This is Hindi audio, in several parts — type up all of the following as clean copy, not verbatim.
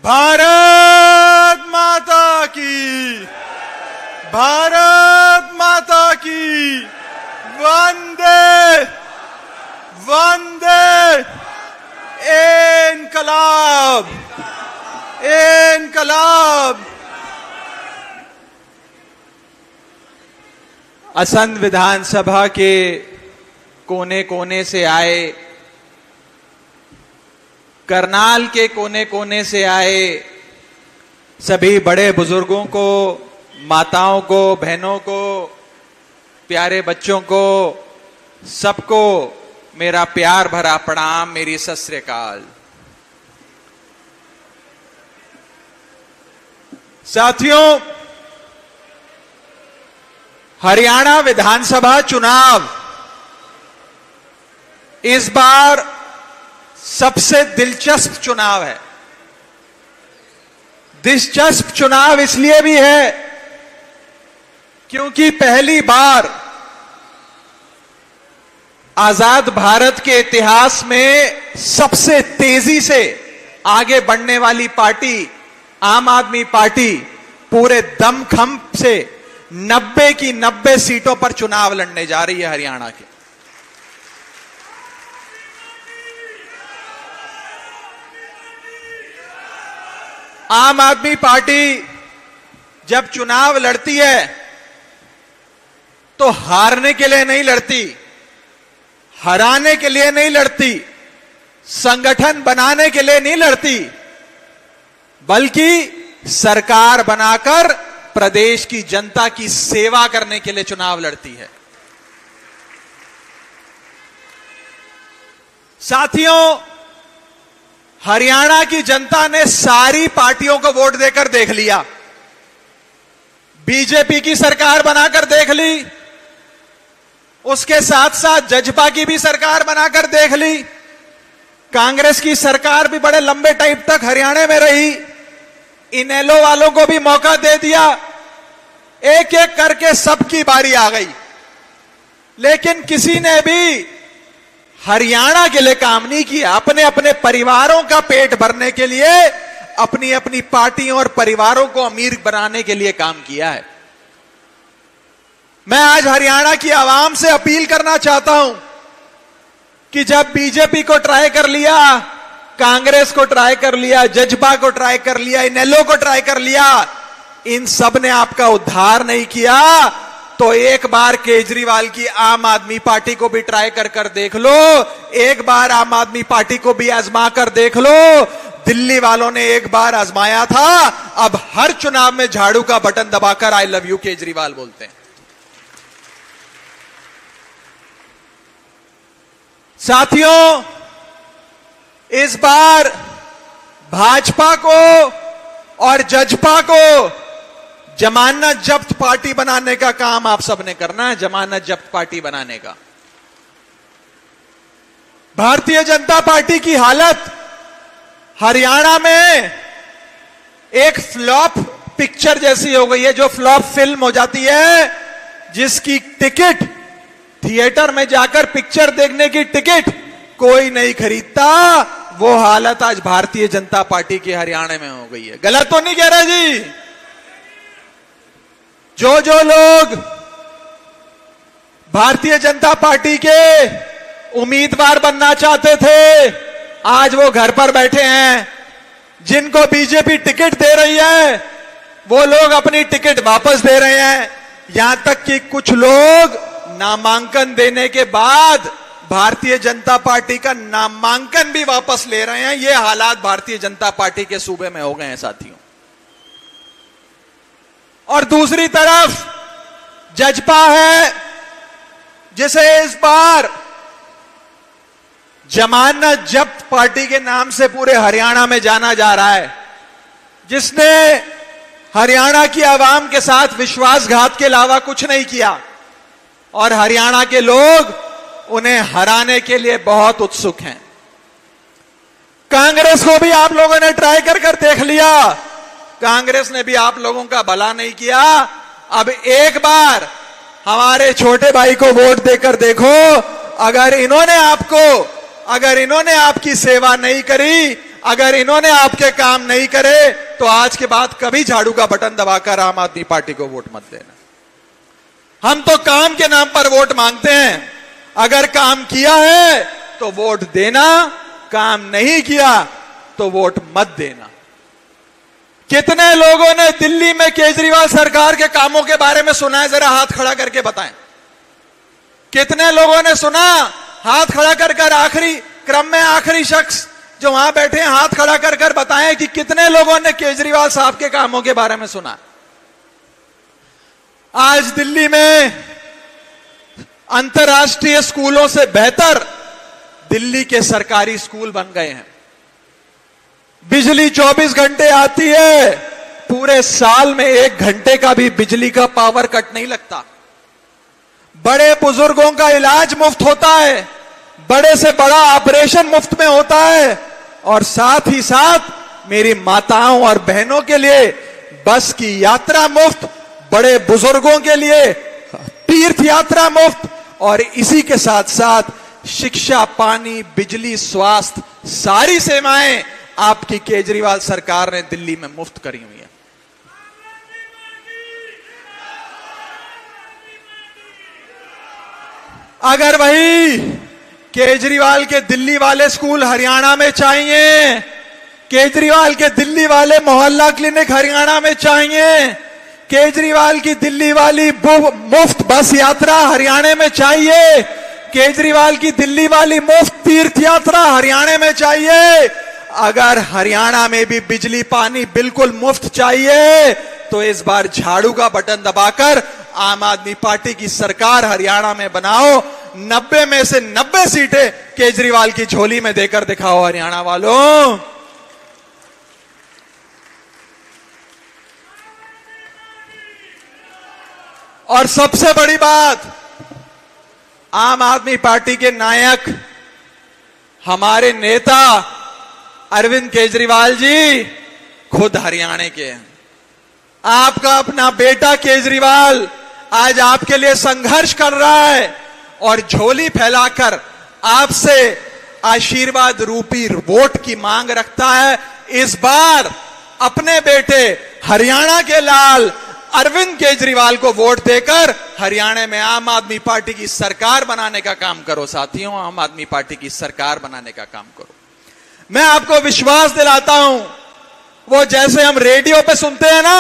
भारत माता की, भारत माता की, वंदे वंदे इनकलाब, इनकलाब। असंध विधानसभा के कोने कोने से आए, करनाल के कोने कोने से आए सभी बड़े बुजुर्गों को, माताओं को, बहनों को, प्यारे बच्चों को, सबको मेरा प्यार भरा प्रणाम, मेरी सत श्री अकाल। साथियों, हरियाणा विधानसभा चुनाव इस बार सबसे दिलचस्प चुनाव है। दिलचस्प चुनाव इसलिए भी है क्योंकि पहली बार आजाद भारत के इतिहास में सबसे तेजी से आगे बढ़ने वाली पार्टी आम आदमी पार्टी पूरे दमखम से 90 की 90 सीटों पर चुनाव लड़ने जा रही है हरियाणा के। आम आदमी पार्टी जब चुनाव लड़ती है तो हारने के लिए नहीं लड़ती, हराने के लिए नहीं लड़ती, संगठन बनाने के लिए नहीं लड़ती, बल्कि सरकार बनाकर प्रदेश की जनता की सेवा करने के लिए चुनाव लड़ती है। साथियों, हरियाणा की जनता ने सारी पार्टियों को वोट देकर देख लिया। बीजेपी की सरकार बनाकर देख ली, उसके साथ साथ जजपा की भी सरकार बनाकर देख ली, कांग्रेस की सरकार भी बड़े लंबे टाइम तक हरियाणा में रही, इनेलो वालों को भी मौका दे दिया। एक एक करके सबकी बारी आ गई, लेकिन किसी ने भी हरियाणा के लिए काम नहीं किया। अपने अपने परिवारों का पेट भरने के लिए, अपनी अपनी पार्टियों और परिवारों को अमीर बनाने के लिए काम किया है। मैं आज हरियाणा की आवाम से अपील करना चाहता हूं कि जब बीजेपी को ट्राई कर लिया, कांग्रेस को ट्राई कर लिया, जजपा को ट्राई कर लिया, इनेलो को ट्राई कर लिया, इन सब ने आपका उद्धार नहीं किया, तो एक बार केजरीवाल की आम आदमी पार्टी को भी ट्राई कर देख लो, एक बार आम आदमी पार्टी को भी आजमा कर देख लो। दिल्ली वालों ने एक बार आजमाया था, अब हर चुनाव में झाड़ू का बटन दबाकर आई लव यू केजरीवाल बोलते हैं। साथियों, इस बार भाजपा को और जजपा को जमानत जब्त पार्टी बनाने का काम आप सबने करना है। जमानत जब्त पार्टी बनाने का। भारतीय जनता पार्टी की हालत हरियाणा में एक फ्लॉप पिक्चर जैसी हो गई है, जो फ्लॉप फिल्म हो जाती है, जिसकी टिकट थिएटर में जाकर पिक्चर देखने की टिकट कोई नहीं खरीदता, वो हालत आज भारतीय जनता पार्टी की हरियाणा में हो गई है। गलत तो नहीं कह रहा जी? जो जो लोग भारतीय जनता पार्टी के उम्मीदवार बनना चाहते थे, आज वो घर पर बैठे हैं। जिनको बीजेपी टिकट दे रही है, वो लोग अपनी टिकट वापस दे रहे हैं। यहां तक कि कुछ लोग नामांकन देने के बाद भारतीय जनता पार्टी का नामांकन भी वापस ले रहे हैं। ये हालात भारतीय जनता पार्टी के सूबे में हो गए हैं साथियों। और दूसरी तरफ जजपा है, जिसे इस बार जमानत जब्त पार्टी के नाम से पूरे हरियाणा में जाना जा रहा है, जिसने हरियाणा की आवाम के साथ विश्वासघात के अलावा कुछ नहीं किया, और हरियाणा के लोग उन्हें हराने के लिए बहुत उत्सुक हैं। कांग्रेस को भी आप लोगों ने ट्राई कर देख लिया, कांग्रेस ने भी आप लोगों का भला नहीं किया। अब एक बार हमारे छोटे भाई को वोट देकर देखो, अगर इन्होंने आपकी सेवा नहीं करी, अगर इन्होंने आपके काम नहीं करे तो आज के बाद कभी झाड़ू का बटन दबाकर आम आदमी पार्टी को वोट मत देना। हम तो काम के नाम पर वोट मांगते हैं। अगर काम किया है तो वोट देना, काम नहीं किया तो वोट मत देना। कितने लोगों ने दिल्ली में केजरीवाल सरकार के कामों के बारे में सुना है? जरा हाथ खड़ा करके बताएं। कितने लोगों ने सुना? हाथ खड़ा कर आखिरी क्रम में आखिरी शख्स जो वहां बैठे हैं, हाथ खड़ा कर बताएं कि कितने लोगों ने केजरीवाल साहब के कामों के बारे में सुना। आज दिल्ली में अंतर्राष्ट्रीय स्कूलों से बेहतर दिल्ली के सरकारी स्कूल बन गए हैं। बिजली 24 घंटे आती है, पूरे साल में 1 घंटे का भी बिजली का पावर कट नहीं लगता। बड़े बुजुर्गों का इलाज मुफ्त होता है, बड़े से बड़ा ऑपरेशन मुफ्त में होता है, और साथ ही साथ मेरी माताओं और बहनों के लिए बस की यात्रा मुफ्त, बड़े बुजुर्गों के लिए तीर्थ यात्रा मुफ्त, और इसी के साथ साथ शिक्षा, पानी, बिजली, स्वास्थ्य, सारी सेवाएं आपकी केजरीवाल सरकार ने दिल्ली में मुफ्त करी हुई है। अगर वही केजरीवाल के दिल्ली वाले स्कूल हरियाणा में चाहिए, केजरीवाल के दिल्ली वाले मोहल्ला क्लिनिक हरियाणा में चाहिए, केजरीवाल की दिल्ली वाली मुफ्त बस यात्रा हरियाणा में चाहिए, केजरीवाल की दिल्ली वाली मुफ्त तीर्थ यात्रा हरियाणा में चाहिए, अगर हरियाणा में भी बिजली पानी बिल्कुल मुफ्त चाहिए तो इस बार झाड़ू का बटन दबाकर आम आदमी पार्टी की सरकार हरियाणा में बनाओ। 90 में से 90 सीटें केजरीवाल की झोली में देकर दिखाओ हरियाणा वालों। और सबसे बड़ी बात, आम आदमी पार्टी के नायक हमारे नेता अरविंद केजरीवाल जी खुद हरियाणा के हैं। आपका अपना बेटा केजरीवाल आज आपके लिए संघर्ष कर रहा है और झोली फैलाकर आपसे आशीर्वाद रूपी वोट की मांग रखता है। इस बार अपने बेटे हरियाणा के लाल अरविंद केजरीवाल को वोट देकर हरियाणा में आम आदमी पार्टी की सरकार बनाने का काम करो साथियों, आम आदमी पार्टी की सरकार बनाने का काम करो। मैं आपको विश्वास दिलाता हूं, वो जैसे हम रेडियो पे सुनते हैं ना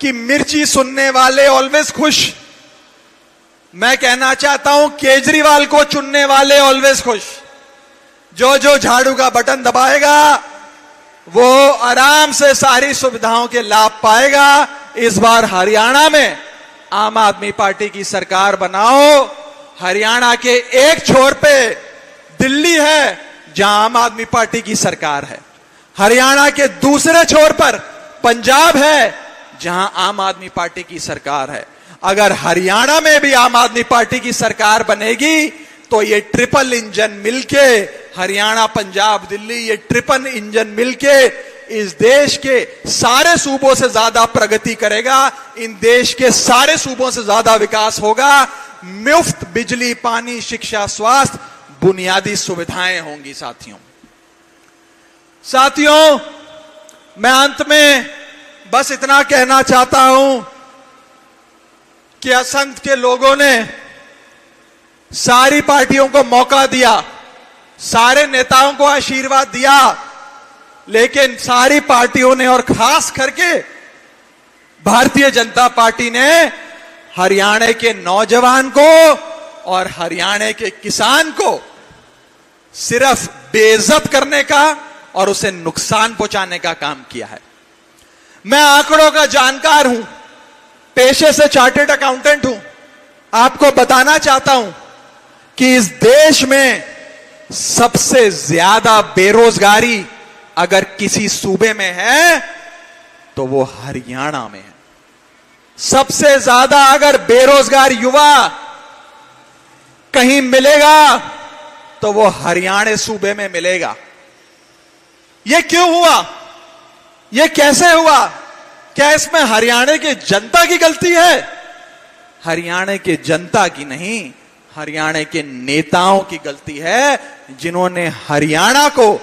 कि मिर्ची सुनने वाले ऑलवेज खुश, मैं कहना चाहता हूं केजरीवाल को चुनने वाले ऑलवेज खुश। जो जो झाड़ू का बटन दबाएगा वो आराम से सारी सुविधाओं के लाभ पाएगा। इस बार हरियाणा में आम आदमी पार्टी की सरकार बनाओ। हरियाणा के एक छोर पे दिल्ली है जहां आम आदमी पार्टी की सरकार है, हरियाणा के दूसरे छोर पर पंजाब है जहां आम आदमी पार्टी की सरकार है। अगर हरियाणा में भी आम आदमी पार्टी की सरकार बनेगी तो ये ट्रिपल इंजन मिलके, हरियाणा, पंजाब, दिल्ली, ये ट्रिपल इंजन मिलके इस देश के सारे सूबों से ज्यादा प्रगति करेगा, इन देश के सारे सूबों से ज्यादा विकास होगा। मुफ्त बिजली, पानी, शिक्षा, स्वास्थ्य, बुनियादी सुविधाएं होंगी साथियों। मैं अंत में बस इतना कहना चाहता हूं कि असंख्य के लोगों ने सारी पार्टियों को मौका दिया, सारे नेताओं को आशीर्वाद दिया, लेकिन सारी पार्टियों ने और खास करके भारतीय जनता पार्टी ने हरियाणा के नौजवान को और हरियाणा के किसान को सिर्फ बेइज्जत करने का और उसे नुकसान पहुंचाने का काम किया है। मैं आंकड़ों का जानकार हूं, पेशे से चार्टर्ड अकाउंटेंट हूं। आपको बताना चाहता हूं कि इस देश में सबसे ज्यादा बेरोजगारी अगर किसी सूबे में है तो वो हरियाणा में है। सबसे ज्यादा अगर बेरोजगार युवा कहीं मिलेगा तो वो हरियाणा सूबे में मिलेगा। ये क्यों हुआ? ये कैसे हुआ? क्या इसमें हरियाणा की जनता की गलती है? हरियाणा की जनता की नहीं, हरियाणा के नेताओं की गलती है, जिन्होंने हरियाणा को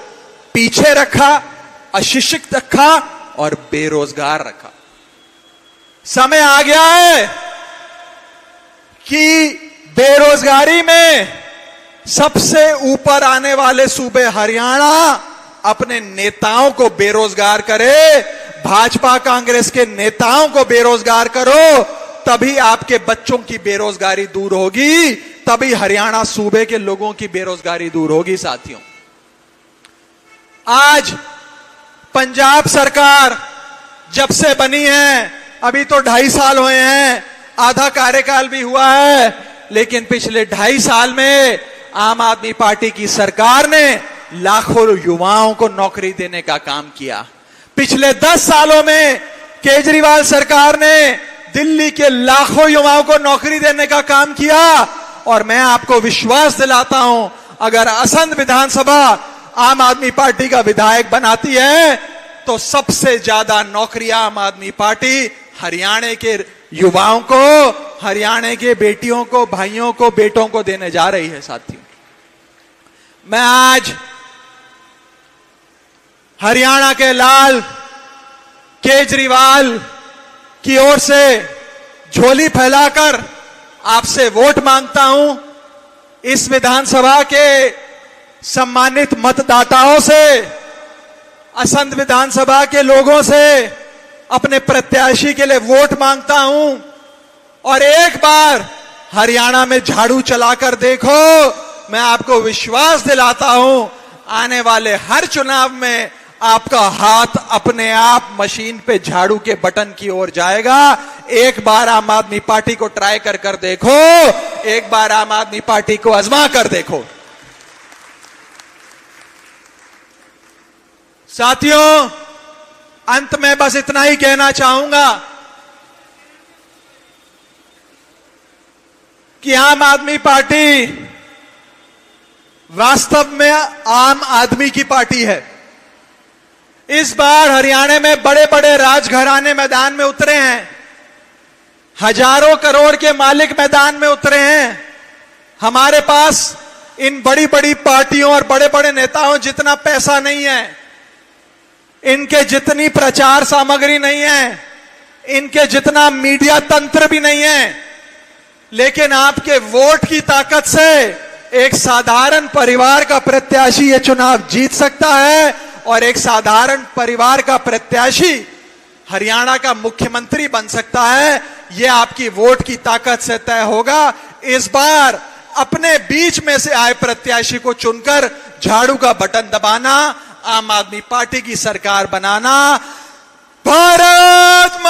पीछे रखा, अशिक्षित रखा और बेरोजगार रखा। समय आ गया है कि बेरोजगारी में सबसे ऊपर आने वाले सूबे हरियाणा अपने नेताओं को बेरोजगार करे, भाजपा कांग्रेस के नेताओं को बेरोजगार करो, तभी आपके बच्चों की बेरोजगारी दूर होगी, तभी हरियाणा सूबे के लोगों की बेरोजगारी दूर होगी। साथियों, आज पंजाब सरकार जब से बनी है, अभी तो 2.5 साल हुए हैं, आधा कार्यकाल भी हुआ है, लेकिन पिछले 2.5 साल में आम आदमी पार्टी की सरकार ने लाखों युवाओं को नौकरी देने का काम किया। पिछले 10 सालों में केजरीवाल सरकार ने दिल्ली के लाखों युवाओं को नौकरी देने का काम किया। और मैं आपको विश्वास दिलाता हूं, अगर असंध विधानसभा आम आदमी पार्टी का विधायक बनाती है तो सबसे ज्यादा नौकरियां आम आदमी पार्टी हरियाणा के युवाओं को, हरियाणा के बेटियों को, भाइयों को, बेटों को देने जा रही है। साथियों, मैं आज हरियाणा के लाल केजरीवाल की ओर से झोली फैलाकर आपसे वोट मांगता हूं। इस विधानसभा के सम्मानित मतदाताओं से, असंध विधानसभा के लोगों से अपने प्रत्याशी के लिए वोट मांगता हूं और एक बार हरियाणा में झाड़ू चलाकर देखो। मैं आपको विश्वास दिलाता हूं, आने वाले हर चुनाव में आपका हाथ अपने आप मशीन पे झाड़ू के बटन की ओर जाएगा। एक बार आम आदमी पार्टी को ट्राई कर देखो, एक बार आम आदमी पार्टी को आजमा कर देखो। साथियों, अंत में बस इतना ही कहना चाहूंगा कि आम आदमी पार्टी वास्तव में आम आदमी की पार्टी है। इस बार हरियाणा में बड़े बड़े राजघराने मैदान में उतरे हैं, हजारों करोड़ के मालिक मैदान में उतरे हैं। हमारे पास इन बड़ी बड़ी पार्टियों और बड़े बड़े नेताओं जितना पैसा नहीं है, इनके जितनी प्रचार सामग्री नहीं है, इनके जितना मीडिया तंत्र भी नहीं है, लेकिन आपके वोट की ताकत से एक साधारण परिवार का प्रत्याशी ये चुनाव जीत सकता है और एक साधारण परिवार का प्रत्याशी हरियाणा का मुख्यमंत्री बन सकता है। यह आपकी वोट की ताकत से तय होगा। इस बार अपने बीच में से आए प्रत्याशी को चुनकर झाड़ू का बटन दबाना, आम आदमी पार्टी की सरकार बनाना। भारत